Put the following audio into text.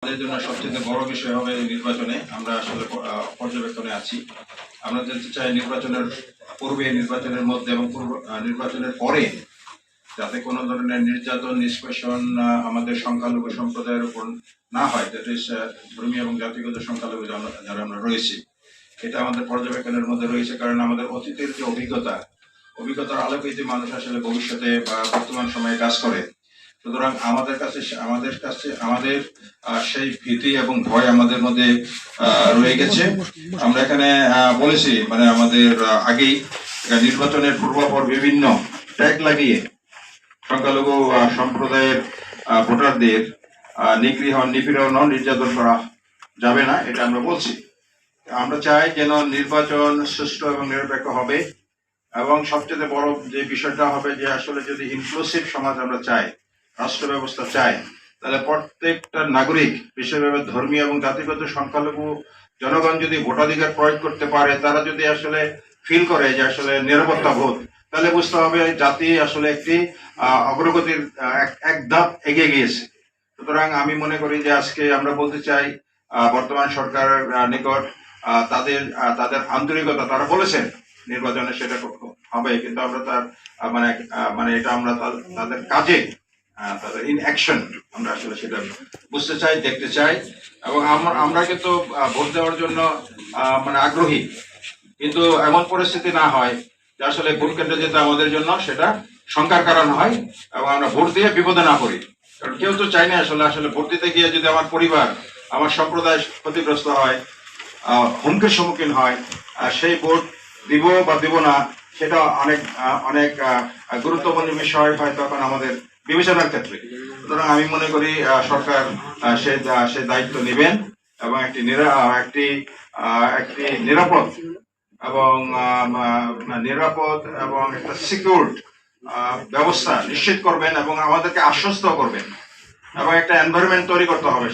আমাদের জন্য সবচেয়ে বড় বিষয় হবে নির্বাচনে আমরা আসলে পর্যবেক্ষণে আছি। আমরা জানতে চাই নির্বাচনের পূর্বে, নির্বাচনের মধ্যে এবং নির্বাচনের পরে যাতে কোনো ধরনের নির্যাতন নিষ্পেষণ আমাদের সংখ্যালঘু সম্প্রদায়ের উপর না হয়, যাতে ধর্মীয় এবং জাতিগত সংখ্যালঘু যারা আমরা রয়েছি, এটা আমাদের পর্যবেক্ষণের মধ্যে রয়েছে। কারণ আমাদের অতীতের যে অভিজ্ঞতার আলোকেই যে মানুষ আসলে ভবিষ্যতে বা বর্তমান সময়ে কাজ করে। সুতরাং আমাদের কাছে সেই ভীতি এবং ভয় আমাদের মধ্যে রয়ে গেছে। আমরা এখানে বলেছি মানে আমাদের আগেই নির্বাচনের পূর্বাপর বিভিন্ন ট্যাগ লাগিয়ে সংখ্যালঘু সম্প্রদায়ের ভোটারদের নিগৃহ নিপীড়ন নির্যাতন করা যাবে না, এটা আমরা বলছি। আমরা চাই যেন নির্বাচন সুষ্ঠু এবং নিরপেক্ষ হবে, এবং সবচেয়ে বড় যে বিষয়টা হবে যে আসলে যদি ইনক্লুসিভ সমাজ আমরা চাই, রাষ্ট্র ব্যবস্থা চাই, তাহলে প্রত্যেকটা নাগরিক, বিশেষভাবে ধর্মীয় এবং জাতিগত সংখ্যালঘু জনগণ যদি ভোটাধিকার প্রয়োগ করতে পারে, তারা যদি আসলে ফিল করে যে আসলে নিরাপত্তা বোধ, তাহলে বুঝতে হবে জাতি আসলে একটি অগ্রগতির এক ধাপ এগিয়ে গিয়েছে। সুতরাং আমি মনে করি যে আজকে আমরা বলতে চাই বর্তমান সরকারের নিকট তাদের আন্তরিকতা, তারা বলেছেন নির্বাচনে সেটা হবে, কিন্তু আমরা তার মানে এটা আমরা তাদের কাজে, তাদের ইন অ্যাকশন আমরা আসলে সেটা বুঝতে চাই, দেখতে চাই। এবং আমরা কিন্তু ভোট দেওয়ার জন্য মানে আগ্রহী, কিন্তু এমন পরিস্থিতি না হয় যে আসলে ভোট কেন্দ্রে যেতে আমাদের জন্য সেটা শঙ্কার কারণ হয় এবং আমরা ভোট দিয়ে বিপদে না পড়ি। কারণ কেউ তো চাই না আসলে ভোট দিতে গিয়ে যদি আমার পরিবার, আমার সম্প্রদায় ক্ষতিগ্রস্ত হয়, হুমকির সম্মুখীন হয়, সেই ভোট দিব বা দিব না সেটা অনেক গুরুত্বপূর্ণ বিষয় হয় তখন আমাদের বিবেচনার ক্ষেত্রে। সুতরাং আমি মনে করি সরকার সে দায়িত্ব নেবেন এবং একটি নিরাপদ এবং একটা সিকিউর ব্যবস্থা নিশ্চিত করবেন এবং আমাদেরকে আশ্বস্ত করবেন এবং একটা এনভায়রনমেন্ট তৈরি করতে হবে।